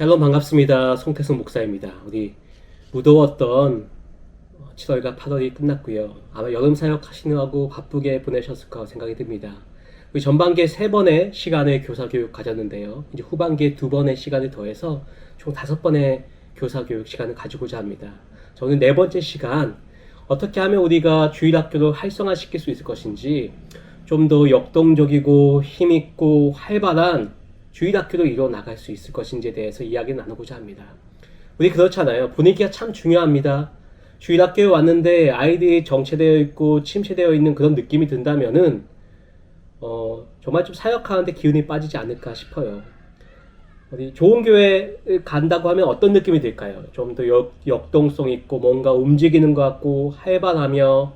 샬롬 반갑습니다. 송태성 목사입니다. 우리 무더웠던 7월과 8월이 끝났고요. 아마 여름 사역 하시느라고 바쁘게 보내셨을 거라고 생각이 듭니다. 우리 전반기에 3번의 시간의 교사 교육 가졌는데요. 이제 후반기에 2번의 시간을 더해서 총 5번의 교사 교육 시간을 가지고자 합니다. 저는 4번째 시간, 어떻게 하면 우리가 주일학교를 활성화시킬 수 있을 것인지, 좀 더 역동적이고 힘있고 활발한 주일학교로 이뤄 나갈 수 있을 것인지에 대해서 이야기를 나누고자 합니다. 우리 그렇잖아요. 분위기가 참 중요합니다. 주일학교에 왔는데 아이들이 정체되어 있고 침체되어 있는 그런 느낌이 든다면은 정말 좀 사역하는데 기운이 빠지지 않을까 싶어요. 어디 좋은 교회 간다고 하면 어떤 느낌이 들까요? 좀 더 역동성 있고 뭔가 움직이는 것 같고 활발하며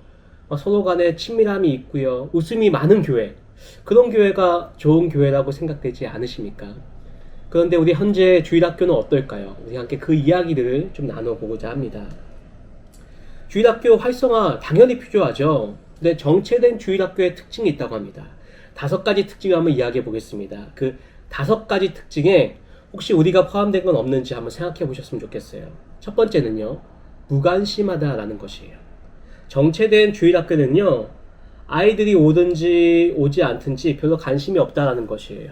서로 간에 친밀함이 있고요. 웃음이 많은 교회. 그런 교회가 좋은 교회라고 생각되지 않으십니까? 그런데 우리 현재 주일학교는 어떨까요? 우리 함께 그 이야기를 좀 나눠보고자 합니다. 주일학교 활성화 당연히 필요하죠. 근데 정체된 주일학교의 특징이 있다고 합니다. 5가지 특징을 한번 이야기해 보겠습니다. 그 5가지 특징에 혹시 우리가 포함된 건 없는지 한번 생각해 보셨으면 좋겠어요. 첫 번째는요, 무관심하다라는 것이에요. 정체된 주일학교는요, 아이들이 오든지 오지 않든지 별로 관심이 없다라는 것이에요.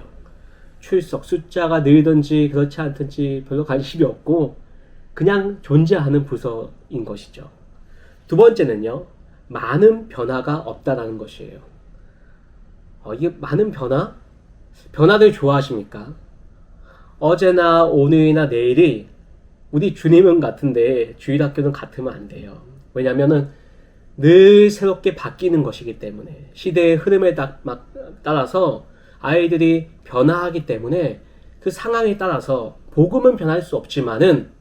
출석 숫자가 늘든지 그렇지 않든지 별로 관심이 없고 그냥 존재하는 부서인 것이죠. 두 번째는요, 많은 변화가 없다라는 것이에요. 이게 많은 변화? 변화를 좋아하십니까? 어제나 오늘이나 내일이 우리 주님은 같은데 주일학교는 같으면 안 돼요. 왜냐면은 늘 새롭게 바뀌는 것이기 때문에, 시대의 흐름에 따라서 아이들이 변화하기 때문에 그 상황에 따라서 복음은 변할 수 없지만은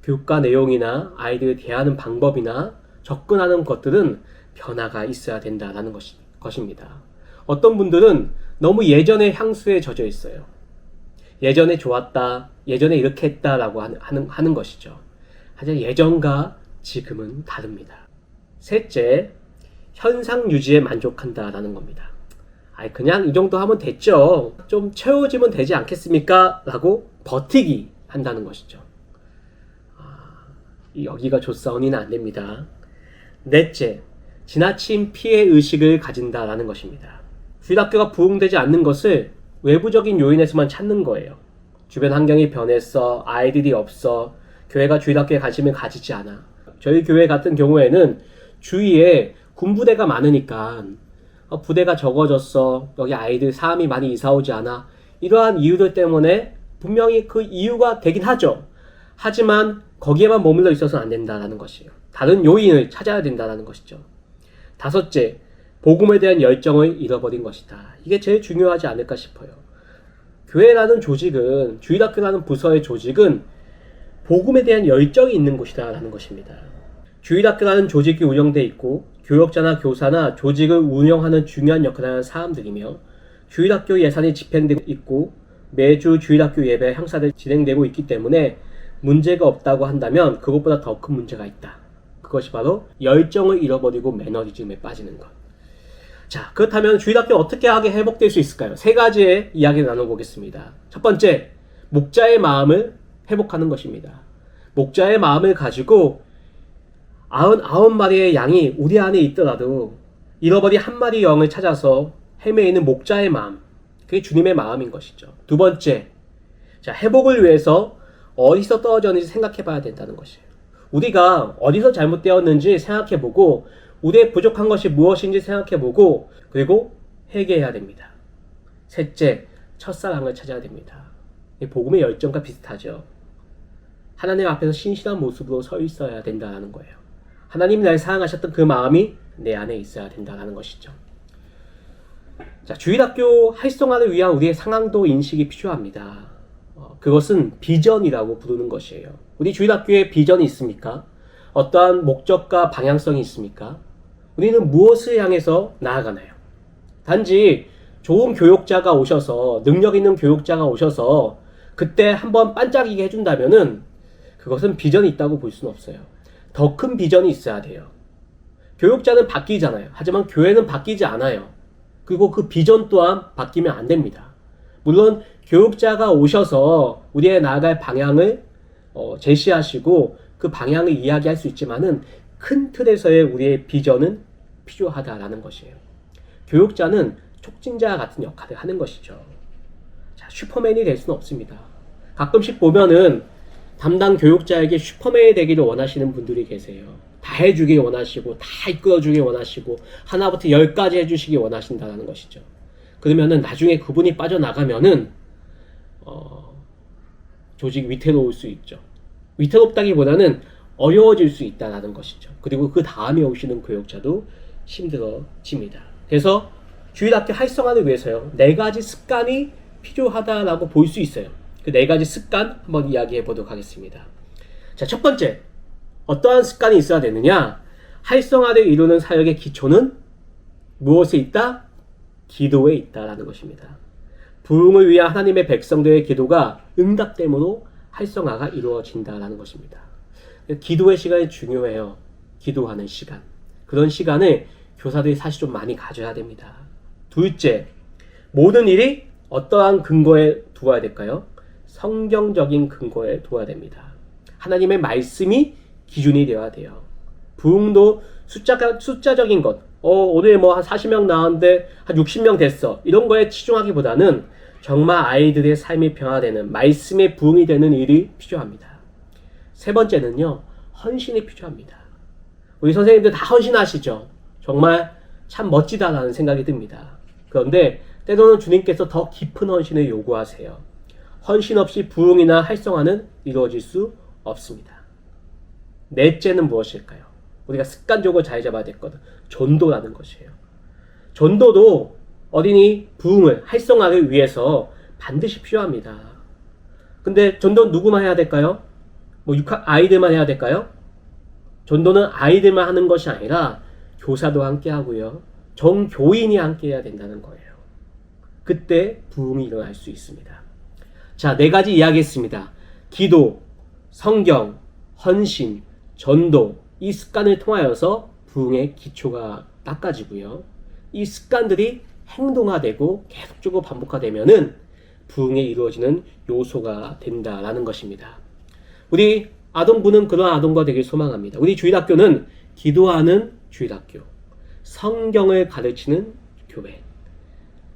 교과 내용이나 아이들을 대하는 방법이나 접근하는 것들은 변화가 있어야 된다는 것입니다. 어떤 분들은 너무 예전의 향수에 젖어 있어요. 예전에 좋았다, 예전에 이렇게 했다라고 하는 것이죠. 하지만 예전과 지금은 다릅니다. 셋째, 현상 유지에 만족한다라는 겁니다. 그냥 이 정도 하면 됐죠. 좀 채워지면 되지 않겠습니까? 라고 버티기 한다는 것이죠. 여기가 좋사오니는 안 됩니다. 넷째, 지나친 피해 의식을 가진다라는 것입니다. 주일학교가 부흥되지 않는 것을 외부적인 요인에서만 찾는 거예요. 주변 환경이 변했어, 아이들이 없어, 교회가 주일학교에 관심을 가지지 않아. 저희 교회 같은 경우에는 주위에 군부대가 많으니까 부대가 적어졌어, 여기 아이들 사람이 많이 이사 오지 않아, 이러한 이유들 때문에 분명히 그 이유가 되긴 하죠. 하지만 거기에만 머물러 있어서는 안 된다는 것이에요. 다른 요인을 찾아야 된다는 것이죠. 다섯째, 복음에 대한 열정을 잃어버린 것이다. 이게 제일 중요하지 않을까 싶어요. 교회라는 조직은, 주일학교라는 부서의 조직은 복음에 대한 열정이 있는 곳이다 라는 것입니다. 주일학교라는 조직이 운영되어 있고 교역자나 교사나 조직을 운영하는 중요한 역할을 하는 사람들이며, 주일학교 예산이 집행되고 있고 매주 주일학교 예배 행사를 진행되고 있기 때문에 문제가 없다고 한다면 그것보다 더 큰 문제가 있다. 그것이 바로 열정을 잃어버리고 매너리즘에 빠지는 것. 자, 그렇다면 주일학교 어떻게 하게 회복될 수 있을까요? 3가지의 이야기를 나눠보겠습니다. 첫 번째, 목자의 마음을 회복하는 것입니다. 목자의 마음을 가지고 99마리의 양이 우리 안에 있더라도 잃어버린 한 마리 영을 찾아서 헤매이는 목자의 마음, 그게 주님의 마음인 것이죠. 두 번째, 자, 회복을 위해서 어디서 떨어졌는지 생각해 봐야 된다는 것이에요. 우리가 어디서 잘못되었는지 생각해 보고 우리의 부족한 것이 무엇인지 생각해 보고 그리고 회개해야 됩니다. 셋째, 첫사랑을 찾아야 됩니다. 복음의 열정과 비슷하죠. 하나님 앞에서 신실한 모습으로 서 있어야 된다는 거예요. 하나님이 날 사랑하셨던 그 마음이 내 안에 있어야 된다는 것이죠. 자, 주일학교 활성화를 위한 우리의 상황도 인식이 필요합니다. 그것은 비전이라고 부르는 것이에요. 우리 주일학교에 비전이 있습니까? 어떠한 목적과 방향성이 있습니까? 우리는 무엇을 향해서 나아가나요? 단지 좋은 교육자가 오셔서, 능력 있는 교육자가 오셔서 그때 한번 반짝이게 해준다면은 그것은 비전이 있다고 볼 수는 없어요. 더 큰 비전이 있어야 돼요. 교육자는 바뀌잖아요. 하지만 교회는 바뀌지 않아요. 그리고 그 비전 또한 바뀌면 안 됩니다. 물론 교육자가 오셔서 우리의 나아갈 방향을 제시하시고 그 방향을 이야기할 수 있지만은 큰 틀에서의 우리의 비전은 필요하다라는 것이에요. 교육자는 촉진자 같은 역할을 하는 것이죠. 자, 슈퍼맨이 될 수는 없습니다. 가끔씩 보면은 담당 교육자에게 슈퍼맨이 되기를 원하시는 분들이 계세요. 다 해주길 원하시고, 다 이끌어주길 원하시고, 하나부터 10까지 해주시길 원하신다는 것이죠. 그러면은 나중에 그분이 빠져나가면은, 조직 위태로울 수 있죠. 위태롭다기보다는 어려워질 수 있다는 것이죠. 그리고 그 다음에 오시는 교육자도 힘들어집니다. 그래서 주일학교 활성화를 위해서요, 4가지 습관이 필요하다라고 볼 수 있어요. 그 4가지 습관 한번 이야기해 보도록 하겠습니다. 자, 첫 번째, 어떠한 습관이 있어야 되느냐? 활성화를 이루는 사역의 기초는 무엇에 있다? 기도에 있다라는 것입니다. 부흥을 위한 하나님의 백성들의 기도가 응답됨으로 활성화가 이루어진다라는 것입니다. 기도의 시간이 중요해요. 기도하는 시간. 그런 시간을 교사들이 사실 좀 많이 가져야 됩니다. 둘째, 모든 일이 어떠한 근거에 두어야 될까요? 성경적인 근거에 두어야 됩니다. 하나님의 말씀이 기준이 되어야 돼요. 부흥도 숫자적인 것, 오늘 뭐 한 40명 나왔는데 한 60명 됐어, 이런 거에 치중하기보다는 정말 아이들의 삶이 변화되는, 말씀의 부흥이 되는 일이 필요합니다. 세 번째는요, 헌신이 필요합니다. 우리 선생님들 다 헌신하시죠? 정말 참 멋지다라는 생각이 듭니다. 그런데 때로는 주님께서 더 깊은 헌신을 요구하세요. 헌신 없이 부흥이나 활성화는 이루어질 수 없습니다. 넷째는 무엇일까요? 우리가 습관적으로 잘 잡아야 될 것은 전도라는 것이에요. 전도도 어린이 부흥을, 활성화를 위해서 반드시 필요합니다. 근데 전도는 누구만 해야 될까요? 아이들만 해야 될까요? 전도는 아이들만 하는 것이 아니라 교사도 함께 하고요, 정교인이 함께 해야 된다는 거예요. 그때 부흥이 일어날 수 있습니다. 자, 4가지 이야기했습니다. 기도, 성경, 헌신, 전도, 이 습관을 통하여서 부흥의 기초가 닦아지고요, 이 습관들이 행동화되고 계속적으로 반복화되면은 부흥이 이루어지는 요소가 된다라는 것입니다. 우리 아동부는 그런 아동과 되길 소망합니다. 우리 주일학교는 기도하는 주일학교, 성경을 가르치는 교회,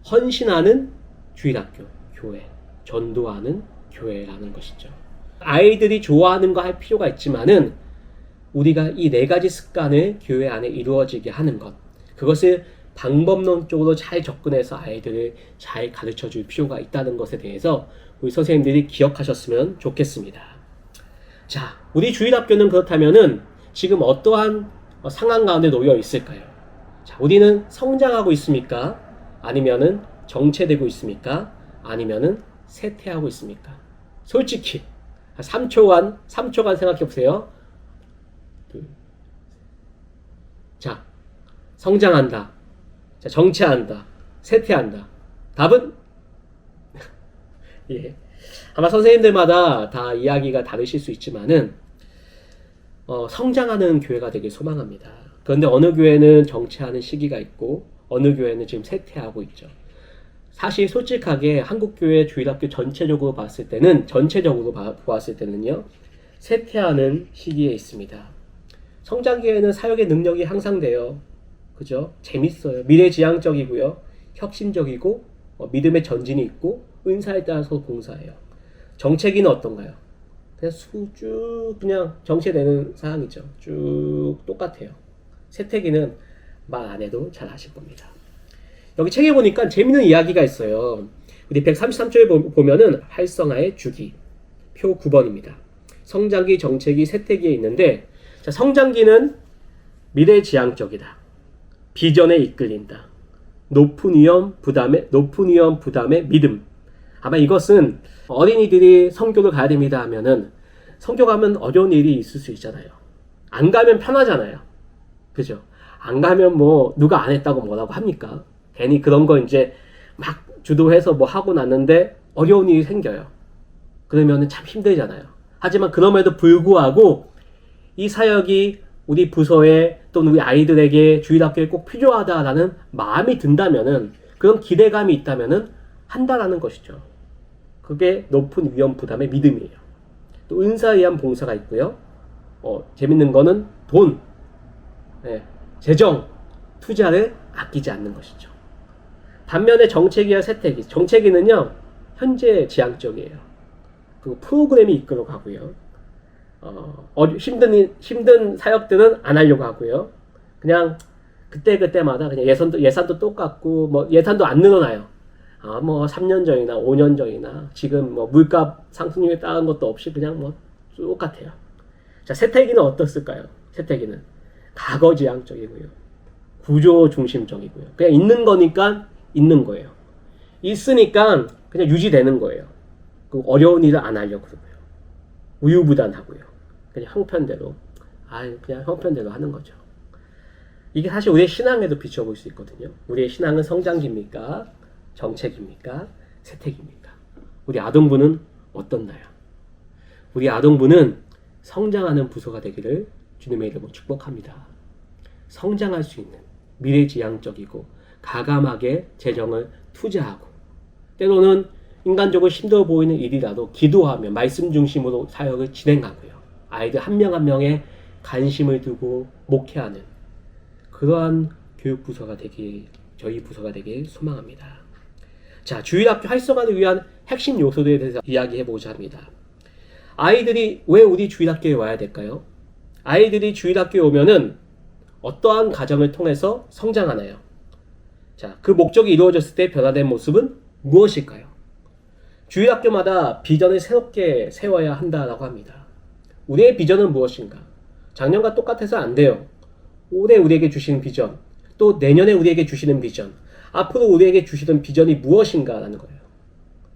헌신하는 주일학교, 교회, 전도하는 교회라는 것이죠. 아이들이 좋아하는 거 할 필요가 있지만은 우리가 이 4가지 습관을 교회 안에 이루어지게 하는 것, 그것을 방법론적으로 잘 접근해서 아이들을 잘 가르쳐 줄 필요가 있다는 것에 대해서 우리 선생님들이 기억하셨으면 좋겠습니다. 자, 우리 주일학교는 그렇다면은 지금 어떠한 상황 가운데 놓여 있을까요? 자, 우리는 성장하고 있습니까? 아니면은 정체되고 있습니까? 아니면은 쇠퇴하고 있습니까? 솔직히 3초간 생각해 보세요. 자, 성장한다, 자, 정체한다, 쇠퇴한다. 답은 예, 아마 선생님들마다 다 이야기가 다르실 수 있지만은 성장하는 교회가 되길 소망합니다. 그런데 어느 교회는 정체하는 시기가 있고 어느 교회는 지금 쇠퇴하고 있죠. 사실 솔직하게 한국교회 주일학교 전체적으로 봤을 때는요, 쇠퇴하는 시기에 있습니다. 성장기에는 사역의 능력이 향상돼요. 그죠? 재밌어요. 미래지향적이고요, 혁신적이고, 믿음의 전진이 있고, 은사에 따라서 봉사해요. 정체기는 어떤가요? 그냥 쭉 그냥 정체되는 상황이죠. 쭉 똑같아요. 쇠퇴기는 말 안 해도 잘 아실 겁니다. 여기 책에 보니까 재밌는 이야기가 있어요. 우리 133쪽에 보면은 활성화의 주기, 표 9번입니다. 성장기, 정체기, 쇠퇴기에 있는데, 자, 성장기는 미래지향적이다, 비전에 이끌린다, 높은 위험 부담의 믿음. 아마 이것은 어린이들이 성교를 가야 됩니다 하면은, 성교 가면 어려운 일이 있을 수 있잖아요. 안 가면 편하잖아요. 그죠? 안 가면 뭐 누가 안 했다고 뭐라고 합니까? 괜히 그런 거 이제 막 주도해서 뭐 하고 났는데 어려운 일이 생겨요. 그러면은 참 힘들잖아요. 하지만 그럼에도 불구하고 이 사역이 우리 부서에 또는 우리 아이들에게 주일학교에 꼭 필요하다라는 마음이 든다면은, 그런 기대감이 있다면은 한다라는 것이죠. 그게 높은 위험 부담의 믿음이에요. 또 은사에 의한 봉사가 있고요. 재밌는 거는 돈, 재정, 투자를 아끼지 않는 것이죠. 반면에 정체기와 세태기, 정체기는요 현재 지향적이에요. 그리고 프로그램이 이끌어가고요. 힘든 사역들은 안 하려고 하고요. 그냥 그때마다 그냥 예산도 똑같고, 뭐 예산도 안 늘어나요. 뭐 3년 전이나 5년 전이나 지금 뭐 물가 상승률에 따른 것도 없이 그냥 뭐 똑같아요. 자, 세태기는 어떻을까요? 세태기는 과거지향적이고요. 구조 중심적이고요. 그냥 있는 거니까 있는 거예요. 있으니까 그냥 유지되는 거예요. 그리고 어려운 일을 안 하려고 그러고요. 우유부단하고요. 그냥 형편대로 하는 거죠. 이게 사실 우리의 신앙에도 비춰볼 수 있거든요. 우리의 신앙은 성장기입니까? 정책입니까? 세택입니까? 우리 아동부는 어떻나요? 우리 아동부는 성장하는 부서가 되기를 주님의 이름으로 축복합니다. 성장할 수 있는 미래지향적이고 가감하게 재정을 투자하고, 때로는 인간적으로 힘들어 보이는 일이라도 기도하며 말씀 중심으로 사역을 진행하고요. 아이들 한 명 한 명에 관심을 두고 목회하는 그러한 교육부서가 되길, 저희 부서가 되길 소망합니다. 자, 주일학교 활성화를 위한 핵심 요소들에 대해서 이야기해보자 합니다. 아이들이 왜 우리 주일학교에 와야 될까요? 아이들이 주일학교에 오면은 어떠한 과정을 통해서 성장하나요? 자, 그 목적이 이루어졌을 때 변화된 모습은 무엇일까요? 주일학교마다 비전을 새롭게 세워야 한다라고 합니다. 우리의 비전은 무엇인가? 작년과 똑같아서 안 돼요. 올해 우리에게 주시는 비전, 또 내년에 우리에게 주시는 비전, 앞으로 우리에게 주시는 비전이 무엇인가라는 거예요.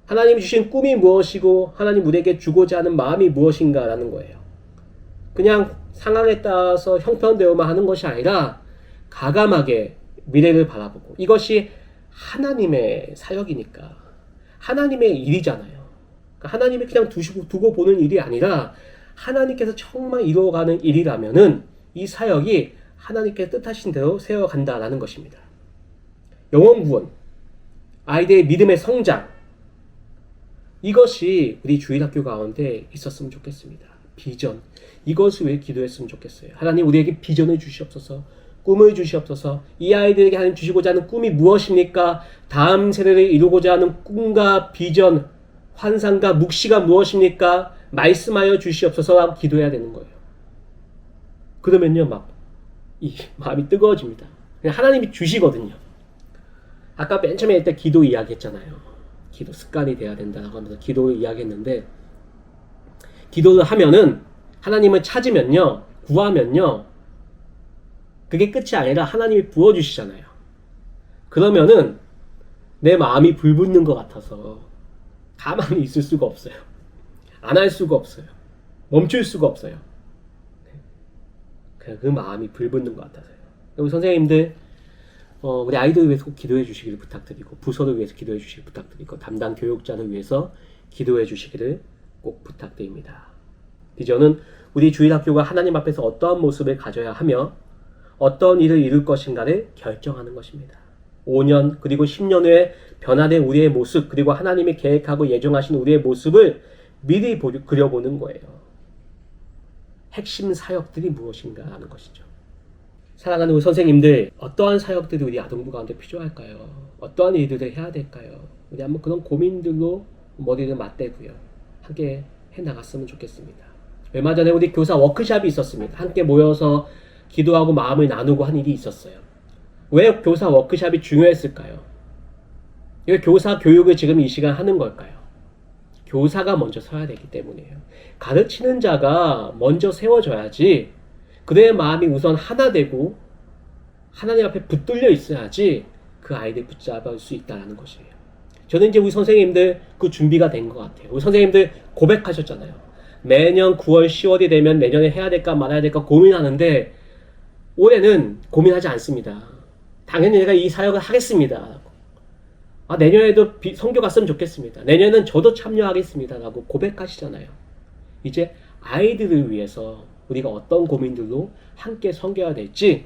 하나님이 주신 꿈이 무엇이고 하나님 우리에게 주고자 하는 마음이 무엇인가라는 거예요. 그냥 상황에 따라서 형편대로만 하는 것이 아니라 가감하게 미래를 바라보고, 이것이 하나님의 사역이니까 하나님의 일이잖아요. 그러니까 하나님이 그냥 두고 보는 일이 아니라 하나님께서 정말 이루어가는 일이라면은 이 사역이 하나님께 뜻하신 대로 세워간다라는 것입니다. 영혼 구원, 아이들의 믿음의 성장, 이것이 우리 주일학교 가운데 있었으면 좋겠습니다. 비전, 이것을 위해 기도했으면 좋겠어요. 하나님 우리에게 비전을 주시옵소서, 꿈을 주시옵소서. 이 아이들에게 하나님 주시고자 하는 꿈이 무엇입니까? 다음 세대를 이루고자 하는 꿈과 비전, 환상과 묵시가 무엇입니까? 말씀하여 주시옵소서라고 기도해야 되는 거예요. 그러면요 이 마음이 뜨거워집니다. 그냥 하나님이 주시거든요. 아까 맨 처음에 때 기도 이야기했잖아요. 기도 습관이 돼야 된다고 하면서 기도를 이야기했는데, 기도를 하면은 하나님을 찾으면요, 구하면요, 그게 끝이 아니라 하나님이 부어주시잖아요. 그러면은 내 마음이 불붙는 것 같아서 가만히 있을 수가 없어요. 안 할 수가 없어요. 멈출 수가 없어요. 그 마음이 불붙는 것 같아서요. 우리 선생님들, 우리 아이들을 위해서 꼭 기도해 주시기를 부탁드리고, 부서를 위해서 기도해 주시기를 부탁드리고, 담당 교육자를 위해서 기도해 주시기를 꼭 부탁드립니다. 비전은 우리 주일학교가 하나님 앞에서 어떠한 모습을 가져야 하며 어떤 일을 이룰 것인가를 결정하는 것입니다. 5년 그리고 10년 후에 변화된 우리의 모습, 그리고 하나님이 계획하고 예정하신 우리의 모습을 미리 그려보는 거예요. 핵심 사역들이 무엇인가 하는 것이죠. 사랑하는 우리 선생님들, 어떠한 사역들이 우리 아동부 가운데 필요할까요? 어떠한 일들을 해야 될까요? 우리 한번 그런 고민들로 머리를 맞대고요, 함께 해나갔으면 좋겠습니다. 얼마 전에 우리 교사 워크숍이 있었습니다. 함께 모여서 기도하고 마음을 나누고 한 일이 있었어요. 왜 교사 워크숍이 중요했을까요? 왜 교사 교육을 지금 이 시간 하는 걸까요? 교사가 먼저 서야 되기 때문이에요. 가르치는 자가 먼저 세워져야지, 그의 마음이 우선 하나 되고 하나님 앞에 붙들려 있어야지 그 아이들 붙잡을 수 있다는 것이에요. 저는 이제 우리 선생님들 그 준비가 된 것 같아요. 우리 선생님들 고백하셨잖아요. 매년 9월, 10월이 되면 내년에 해야 될까 말아야 될까 고민하는데 올해는 고민하지 않습니다. 당연히 내가 이 사역을 하겠습니다. 내년에도 선교 갔으면 좋겠습니다. 내년은 저도 참여하겠습니다. 라고 고백하시잖아요. 이제 아이들을 위해서 우리가 어떤 고민들로 함께 섬겨야 될지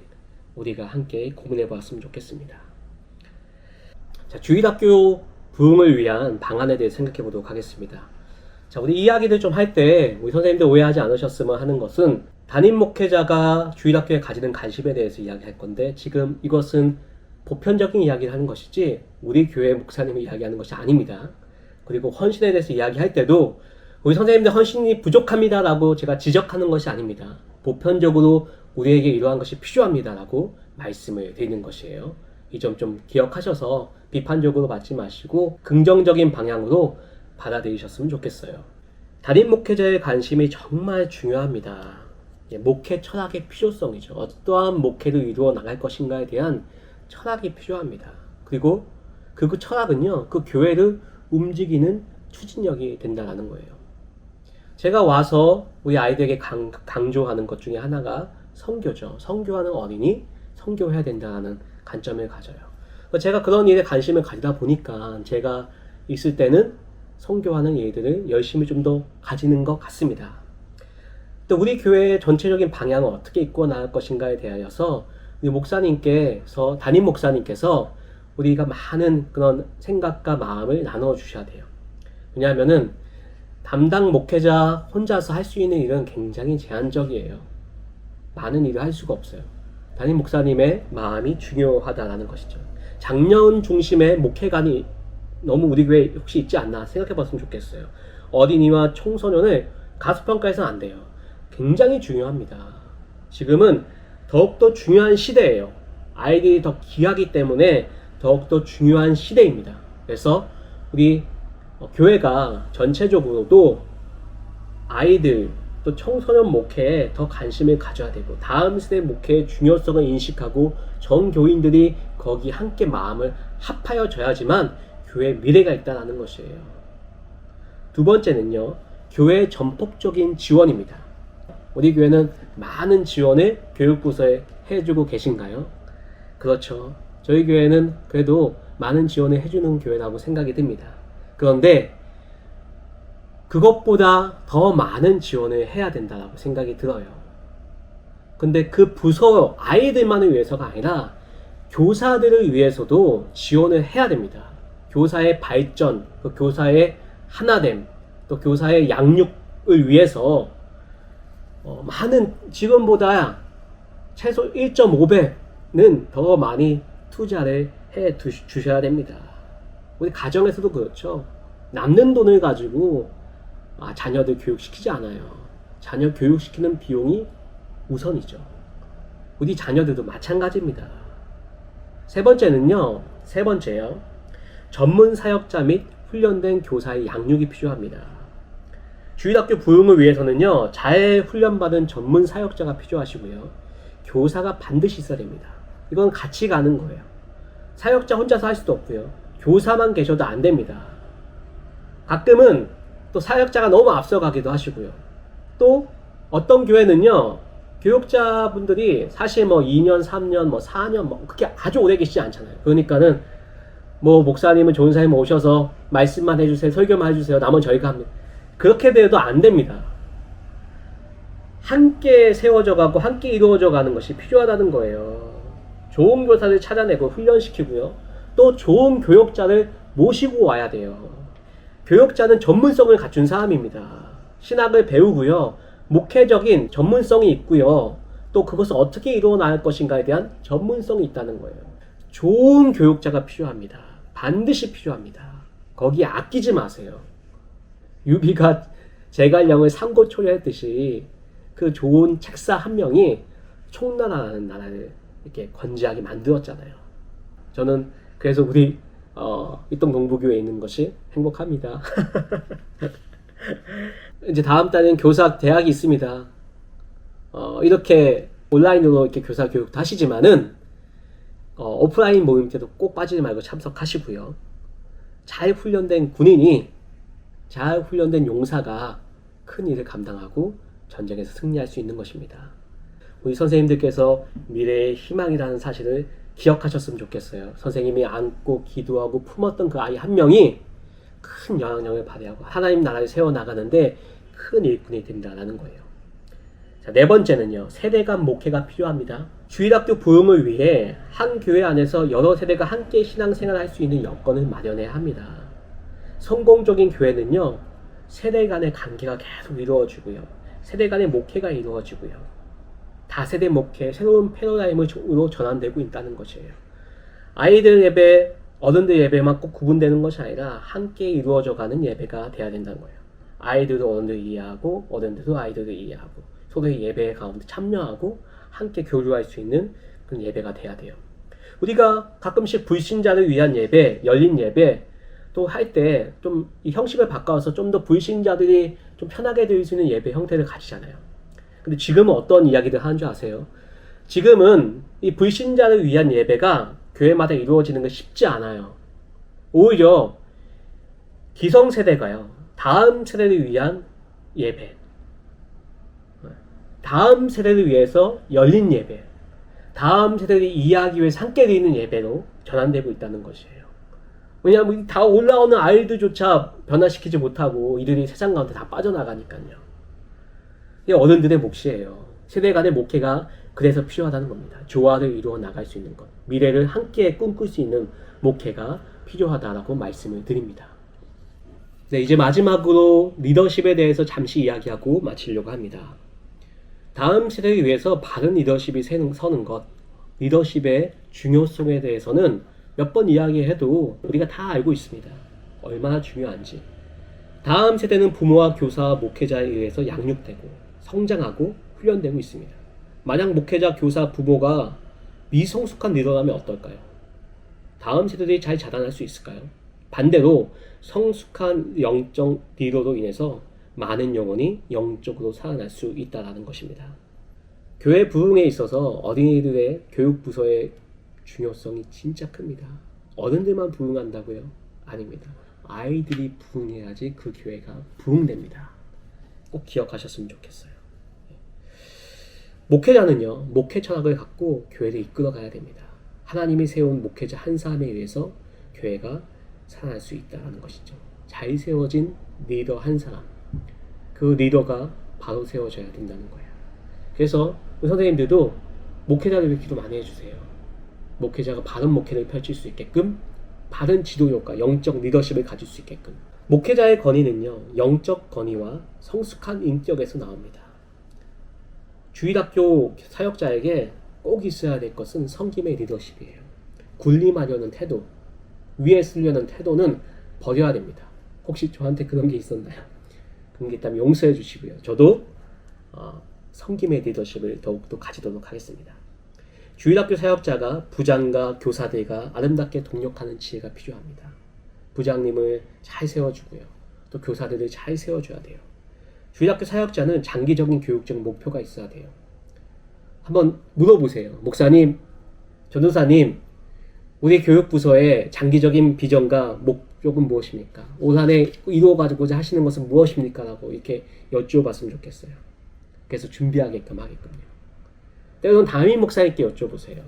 우리가 함께 고민해 보았으면 좋겠습니다. 자, 주일학교 부흥을 위한 방안에 대해 생각해 보도록 하겠습니다. 자, 우리 이야기를 좀 할 때 우리 선생님들 오해하지 않으셨으면 하는 것은 담임 목회자가 주일학교에 가지는 관심에 대해서 이야기할 건데, 지금 이것은 보편적인 이야기를 하는 것이지 우리 교회 목사님이 이야기하는 것이 아닙니다. 그리고 헌신에 대해서 이야기할 때도 우리 선생님들 헌신이 부족합니다 라고 제가 지적하는 것이 아닙니다. 보편적으로 우리에게 이러한 것이 필요합니다 라고 말씀을 드리는 것이에요. 이 점 좀 기억하셔서 비판적으로 받지 마시고 긍정적인 방향으로 받아들이셨으면 좋겠어요. 담임 목회자의 관심이 정말 중요합니다. 목회 철학의 필요성이죠. 어떠한 목회를 이루어 나갈 것인가에 대한 철학이 필요합니다. 그리고 그 철학은요, 그 교회를 움직이는 추진력이 된다는 거예요. 제가 와서 우리 아이들에게 강조하는 것 중에 하나가 선교죠. 선교하는 어린이, 선교해야 된다는 관점을 가져요. 제가 그런 일에 관심을 가지다 보니까 제가 있을 때는 선교하는 일들을 열심히 좀 더 가지는 것 같습니다. 또 우리 교회의 전체적인 방향을 어떻게 이끌어 나갈 것인가에 대하여서 우리 목사님께서, 담임 목사님께서 우리가 많은 그런 생각과 마음을 나눠 주셔야 돼요. 왜냐하면은 담당 목회자 혼자서 할 수 있는 일은 굉장히 제한적이에요. 많은 일을 할 수가 없어요. 담임 목사님의 마음이 중요하다라는 것이죠. 장년 중심의 목회관이 너무 우리 교회에 혹시 있지 않나 생각해 봤으면 좋겠어요. 어린이와 청소년을 가수평가해서는 안 돼요. 굉장히 중요합니다. 지금은 더욱더 중요한 시대예요. 아이들이 더 귀하기 때문에 더욱더 중요한 시대입니다. 그래서 우리 교회가 전체적으로도 아이들 또 청소년 목회에 더 관심을 가져야 되고, 다음 세대 목회의 중요성을 인식하고 전교인들이 거기 함께 마음을 합하여 줘야지만 교회의 미래가 있다는 것이에요. 두 번째는요, 교회의 전폭적인 지원입니다. 우리 교회는 많은 지원을 교육부서에 해주고 계신가요? 그렇죠. 저희 교회는 그래도 많은 지원을 해주는 교회라고 생각이 듭니다. 그런데 그것보다 더 많은 지원을 해야 된다고 생각이 들어요. 근데 그 부서 아이들만을 위해서가 아니라 교사들을 위해서도 지원을 해야 됩니다. 교사의 발전, 그 교사의 하나됨, 또 교사의 양육을 위해서 많은, 지금보다 최소 1.5배는 더 많이 투자를 해 주셔야 됩니다. 우리 가정에서도 그렇죠. 남는 돈을 가지고 자녀들 교육시키지 않아요. 자녀 교육시키는 비용이 우선이죠. 우리 자녀들도 마찬가지입니다. 세 번째요. 전문 사역자 및 훈련된 교사의 양육이 필요합니다. 주일학교 부흥을 위해서는요, 잘 훈련받은 전문 사역자가 필요하시고요, 교사가 반드시 있어야 됩니다. 이건 같이 가는 거예요. 사역자 혼자서 할 수도 없고요, 교사만 계셔도 안 됩니다. 가끔은 또 사역자가 너무 앞서가기도 하시고요. 또 어떤 교회는요, 교육자분들이 사실 2년, 3년, 4년 그렇게 아주 오래 계시지 않잖아요. 그러니까는 목사님은 좋은 사람이 오셔서 말씀만 해주세요, 설교만 해주세요, 남은 저희가 합니다. 그렇게 돼도 안 됩니다. 함께 세워져 가고 함께 이루어져 가는 것이 필요하다는 거예요. 좋은 교사를 찾아내고 훈련시키고요, 또 좋은 교육자를 모시고 와야 돼요. 교육자는 전문성을 갖춘 사람입니다. 신학을 배우고요, 목회적인 전문성이 있고요, 또 그것을 어떻게 이루어 나갈 것인가에 대한 전문성이 있다는 거예요. 좋은 교육자가 필요합니다. 반드시 필요합니다. 거기에 아끼지 마세요. 유비가 제갈량을 삼고초려했듯이 그 좋은 책사 한 명이 총나라라는 나라를 이렇게 건재하게 만들었잖아요. 저는 그래서 우리 이동동부교회에 있는 것이 행복합니다. 이제 다음 달엔 교사 대학이 있습니다. 이렇게 온라인으로 이렇게 교사 교육도 하시지만은 오프라인 모임 때도 꼭 빠지지 말고 참석하시고요. 잘 훈련된 군인이, 잘 훈련된 용사가 큰 일을 감당하고 전쟁에서 승리할 수 있는 것입니다. 우리 선생님들께서 미래의 희망이라는 사실을 기억하셨으면 좋겠어요. 선생님이 안고 기도하고 품었던 그 아이 한 명이 큰 영향력을 발휘하고 하나님 나라를 세워나가는데 큰 일꾼이 된다는 거예요. 자, 네 번째는요, 세대 간 목회가 필요합니다. 주일학교 부흥을 위해 한 교회 안에서 여러 세대가 함께 신앙생활을 할 수 있는 여건을 마련해야 합니다. 성공적인 교회는요, 세대 간의 관계가 계속 이루어지고요, 세대 간의 목회가 이루어지고요, 다세대 목회, 새로운 패러다임으로 전환되고 있다는 것이에요. 아이들 예배, 어른들 예배만 꼭 구분되는 것이 아니라 함께 이루어져가는 예배가 돼야 된다는 거예요. 아이들도 어른들을 이해하고 어른들도 아이들을 이해하고 서로의 예배 가운데 참여하고 함께 교류할 수 있는 그런 예배가 돼야 돼요. 우리가 가끔씩 불신자를 위한 예배, 열린 예배 또 할 때 좀 이 형식을 바꿔서 좀 더 불신자들이 좀 편하게 드릴 수 있는 예배 형태를 가지잖아요. 근데 지금은 어떤 이야기를 하는 줄 아세요? 지금은 이 불신자를 위한 예배가 교회마다 이루어지는 건 쉽지 않아요. 오히려 기성세대가요, 다음 세대를 위한 예배, 다음 세대를 위해서 열린 예배, 다음 세대를 이해하기 위해서 함께 드리는 예배로 전환되고 있다는 것이에요. 왜냐하면 다 올라오는 아이들조차 변화시키지 못하고 이들이 세상 가운데 다 빠져나가니까요. 이게 어른들의 몫이에요. 세대 간의 목회가 그래서 필요하다는 겁니다. 조화를 이루어 나갈 수 있는 것, 미래를 함께 꿈꿀 수 있는 목회가 필요하다라고 말씀을 드립니다. 네, 이제 마지막으로 리더십에 대해서 잠시 이야기하고 마치려고 합니다. 다음 세대를 위해서 바른 리더십이 서는 것, 리더십의 중요성에 대해서는 몇 번 이야기해도 우리가 다 알고 있습니다. 얼마나 중요한지. 다음 세대는 부모와 교사와 목회자에 의해서 양육되고 성장하고 훈련되고 있습니다. 만약 목회자, 교사, 부모가 미성숙한 리더라면 어떨까요? 다음 세대들이 잘 자라날 수 있을까요? 반대로 성숙한 영적 리더로 인해서 많은 영혼이 영적으로 살아날 수 있다는 것입니다. 교회 부흥에 있어서 어린이들의 교육 부서의 중요성이 진짜 큽니다. 어른들만 부흥한다고요? 아닙니다. 아이들이 부흥해야지 그 교회가 부흥됩니다. 꼭 기억하셨으면 좋겠어요. 목회자는요, 목회 철학을 갖고 교회를 이끌어 가야 됩니다. 하나님이 세운 목회자 한 사람에 의해서 교회가 살아날 수 있다는 것이죠. 잘 세워진 리더 한 사람, 그 리더가 바로 세워져야 된다는 거예요. 그래서 선생님들도 목회자를 위해 기도 많이 해주세요. 목회자가 바른 목회를 펼칠 수 있게끔, 바른 지도 효과, 영적 리더십을 가질 수 있게끔. 목회자의 권위는요, 영적 권위와 성숙한 인격에서 나옵니다. 주일학교 사역자에게 꼭 있어야 될 것은 섬김의 리더십이에요. 군림하려는 태도, 위에 쓰려는 태도는 버려야 됩니다. 혹시 저한테 그런 게 있었나요? 그런 게 있다면 용서해 주시고요. 저도 섬김의 리더십을 더욱더 가지도록 하겠습니다. 주일학교 사역자가 부장과 교사들과 아름답게 동력하는 지혜가 필요합니다. 부장님을 잘 세워주고요. 또 교사들을 잘 세워줘야 돼요. 주일학교 사역자는 장기적인 교육적 목표가 있어야 돼요. 한번 물어보세요. 목사님, 전도사님, 우리 교육부서의 장기적인 비전과 목적은 무엇입니까? 올 한 해 이루어가고자 하시는 것은 무엇입니까? 라고 이렇게 여쭈어봤으면 좋겠어요. 그래서 준비하게끔 하게끔요. 때로는 담임 목사님께 여쭤보세요.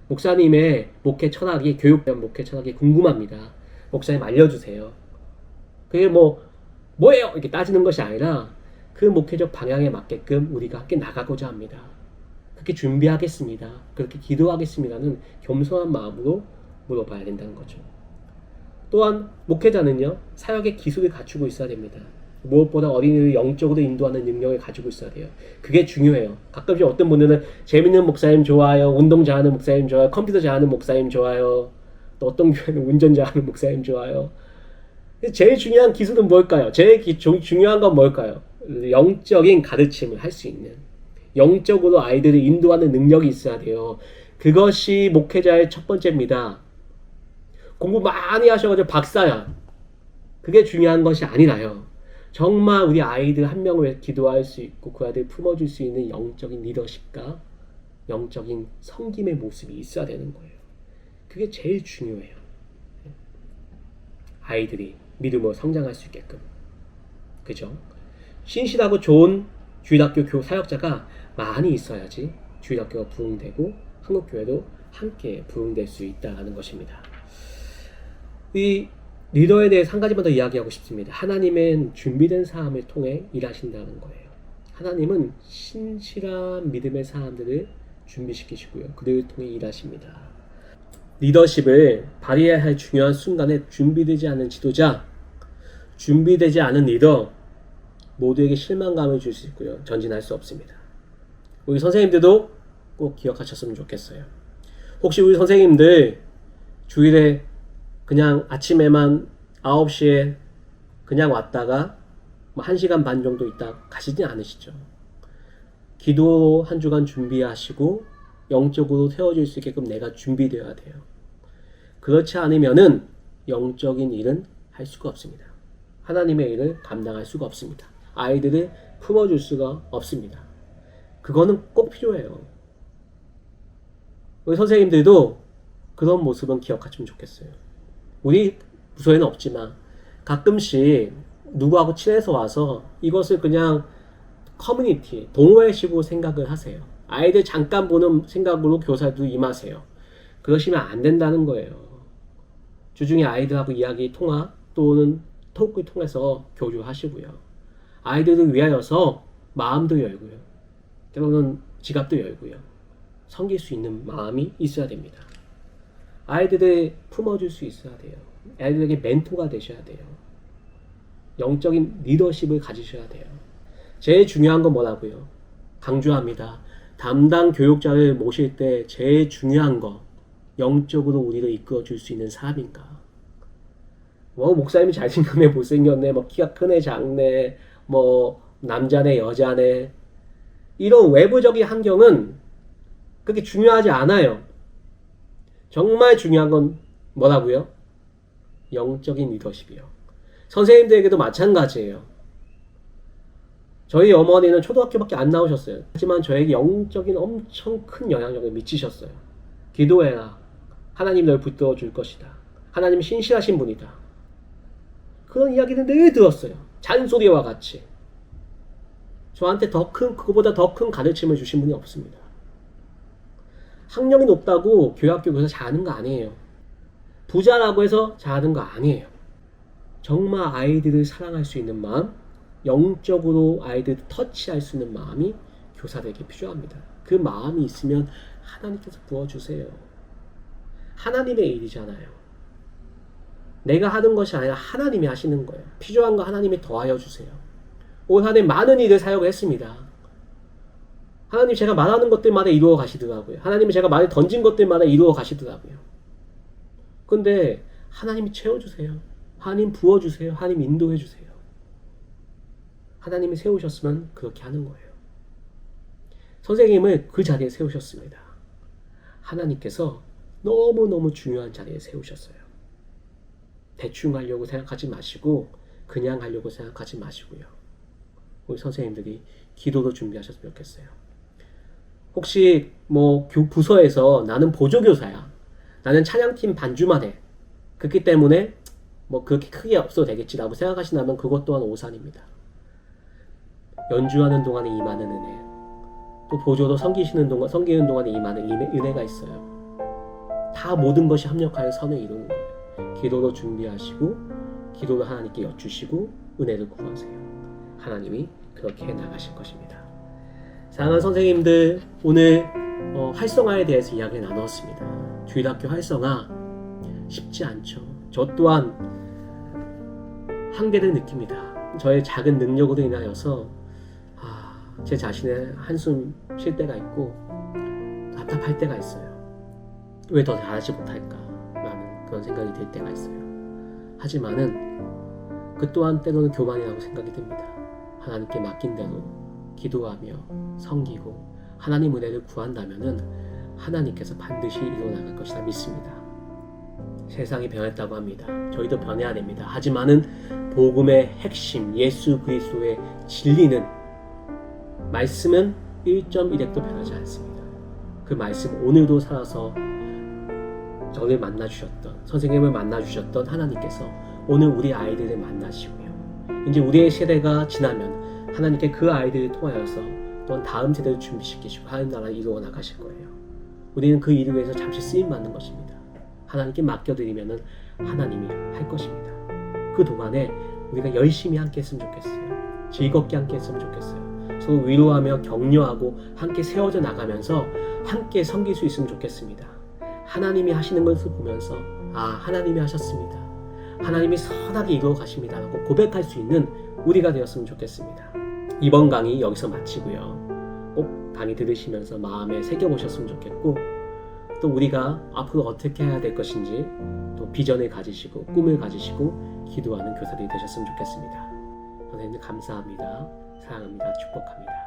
목사님의 목회 철학이, 교육된 목회 철학이 궁금합니다. 목사님 알려주세요. 그게 뭐예요? 이렇게 따지는 것이 아니라 그 목회적 방향에 맞게끔 우리가 함께 나가고자 합니다. 그렇게 준비하겠습니다. 그렇게 기도하겠습니다는 겸손한 마음으로 물어봐야 된다는 거죠. 또한 목회자는요, 사역의 기술을 갖추고 있어야 됩니다. 무엇보다 어린이를 영적으로 인도하는 능력을 가지고 있어야 돼요. 그게 중요해요. 가끔씩 어떤 분들은 재밌는 목사님 좋아요, 운동 잘하는 목사님 좋아요, 컴퓨터 잘하는 목사님 좋아요, 또 어떤 교회는 운전 잘하는 목사님 좋아요. 제일 중요한 기술은 뭘까요? 제일 중요한 건 뭘까요? 영적인 가르침을 할 수 있는, 영적으로 아이들을 인도하는 능력이 있어야 돼요. 그것이 목회자의 첫 번째입니다. 공부 많이 하셔가지고 박사야, 그게 중요한 것이 아니라요, 정말 우리 아이들 한 명을 위해 기도할 수 있고 그 아이들 품어줄 수 있는 영적인 리더십과 영적인 섬김의 모습이 있어야 되는 거예요. 그게 제일 중요해요. 아이들이 믿음으로 성장할 수 있게끔. 그죠? 신실하고 좋은 주일학교 사역자가 많이 있어야지 주일학교가 부흥되고 한국교회도 함께 부흥될 수 있다는 것입니다. 이 리더에 대해서 한 가지만 더 이야기하고 싶습니다. 하나님은 준비된 사람을 통해 일하신다는 거예요. 하나님은 신실한 믿음의 사람들을 준비시키시고요, 그들을 통해 일하십니다. 리더십을 발휘해야 할 중요한 순간에 준비되지 않은 지도자, 준비되지 않은 리더 모두에게 실망감을 줄 수 있고요. 전진할 수 없습니다. 우리 선생님들도 꼭 기억하셨으면 좋겠어요. 혹시 우리 선생님들 주일에 그냥 아침에만 9시에 그냥 왔다가 1시간 반 정도 있다 가시진 않으시죠? 기도 한 주간 준비하시고 영적으로 세워질 수 있게끔 내가 준비되어야 돼요. 그렇지 않으면은 영적인 일은 할 수가 없습니다. 하나님의 일을 감당할 수가 없습니다. 아이들을 품어줄 수가 없습니다. 그거는 꼭 필요해요. 우리 선생님들도 그런 모습은 기억하시면 좋겠어요. 우리 부서에는 없지만 가끔씩 누구하고 친해서 와서 이것을 그냥 커뮤니티, 동호회식으로 생각을 하세요. 아이들 잠깐 보는 생각으로 교사도 임하세요. 그러시면 안 된다는 거예요. 주중에 아이들하고 이야기 통화 또는 토크를 통해서 교류하시고요. 아이들을 위하여서 마음도 열고요. 때로는 지갑도 열고요. 섬길 수 있는 마음이 있어야 됩니다. 아이들을 품어줄 수 있어야 돼요. 아이들에게 멘토가 되셔야 돼요. 영적인 리더십을 가지셔야 돼요. 제일 중요한 건 뭐라고요? 강조합니다. 담당 교육자를 모실 때 제일 중요한 거, 영적으로 우리를 이끌어 줄 수 있는 사람인가? 목사님이 잘생겼네, 못생겼네, 키가 크네, 작네, 남자네, 여자네. 이런 외부적인 환경은 그렇게 중요하지 않아요. 정말 중요한 건 뭐라고요? 영적인 리더십이요. 선생님들에게도 마찬가지예요. 저희 어머니는 초등학교밖에 안 나오셨어요. 하지만 저에게 영적인 엄청 큰 영향력을 미치셨어요. 기도해라. 하나님 널 붙들어 줄 것이다. 하나님 신실하신 분이다. 그런 이야기는 늘 들었어요. 잔소리와 같이. 저한테 그거보다 더 큰 가르침을 주신 분이 없습니다. 학력이 높다고 교학교 교사 잘하는 거 아니에요. 부자라고 해서 잘하는 거 아니에요. 정말 아이들을 사랑할 수 있는 마음, 영적으로 아이들을 터치할 수 있는 마음이 교사들에게 필요합니다. 그 마음이 있으면 하나님께서 부어주세요. 하나님의 일이잖아요. 내가 하는 것이 아니라 하나님이 하시는 거예요. 필요한 거 하나님이 더하여 주세요. 올 한 해 많은 일을 사역을 했습니다. 하나님 제가 말하는 것들마다 이루어 가시더라고요. 하나님이 제가 말을 던진 것들마다 이루어 가시더라고요. 근데 하나님이 채워주세요. 하나님 부어주세요. 하나님 인도해주세요. 하나님이 세우셨으면 그렇게 하는 거예요. 선생님을 그 자리에 세우셨습니다. 하나님께서 너무너무 중요한 자리에 세우셨어요. 대충 하려고 생각하지 마시고 그냥 하려고 생각하지 마시고요. 우리 선생님들이 기도로 준비하셨으면 좋겠어요. 혹시 부서에서 나는 보조교사야. 나는 찬양팀 반주만 해. 그렇기 때문에 그렇게 크게 없어도 되겠지라고 생각하신다면 그것 또한 오산입니다. 연주하는 동안에 임하는 은혜, 또 보조로 섬기는 동안에 임하는 은혜가 있어요. 다 모든 것이 합력하여 선을 이루는 거예요. 기도로 준비하시고 기도로 하나님께 여쭈시고 은혜를 구하세요. 하나님이 그렇게 해나가실 것입니다. 사랑하는 선생님들, 오늘 활성화에 대해서 이야기 나누었습니다. 주일학교 활성화 쉽지 않죠. 저 또한 한계를 느낍니다. 저의 작은 능력으로 인하여서 제 자신의 한숨 쉴 때가 있고 답답할 때가 있어요. 왜 더 잘하지 못할까? 라는 그런 생각이 들 때가 있어요. 하지만은 그 또한 때로는 교만이라고 생각이 듭니다. 하나님께 맡긴 대로 기도하며 섬기고 하나님 은혜를 구한다면은 하나님께서 반드시 이루어나갈 것이라 믿습니다. 세상이 변했다고 합니다. 저희도 변해야 됩니다. 하지만은 복음의 핵심 예수 그리스도의 진리는 말씀은 1.1핵도 변하지 않습니다. 그 말씀 오늘도 살아서 저를 만나주셨던 선생님을 만나주셨던 하나님께서 오늘 우리 아이들을 만나시고요. 이제 우리의 세대가 지나면 하나님께 그 아이들을 통하여서 또한 다음 세대를 준비시키시고 하나님 나라를 이루어 나가실 거예요. 우리는 그 일을 위해서 잠시 쓰임받는 것입니다. 하나님께 맡겨드리면 하나님이 할 것입니다. 그 동안에 우리가 열심히 함께 했으면 좋겠어요. 즐겁게 함께 했으면 좋겠어요. 서로 위로하며 격려하고 함께 세워져 나가면서 함께 섬길 수 있으면 좋겠습니다. 하나님이 하시는 것을 보면서 하나님이 하셨습니다. 하나님이 선하게 이루어 가십니다라고 고백할 수 있는 우리가 되었으면 좋겠습니다. 이번 강의 여기서 마치고요. 꼭 강의 들으시면서 마음에 새겨보셨으면 좋겠고, 또 우리가 앞으로 어떻게 해야 될 것인지 또 비전을 가지시고 꿈을 가지시고 기도하는 교사들이 되셨으면 좋겠습니다. 선생님 감사합니다. 사랑합니다. 축복합니다.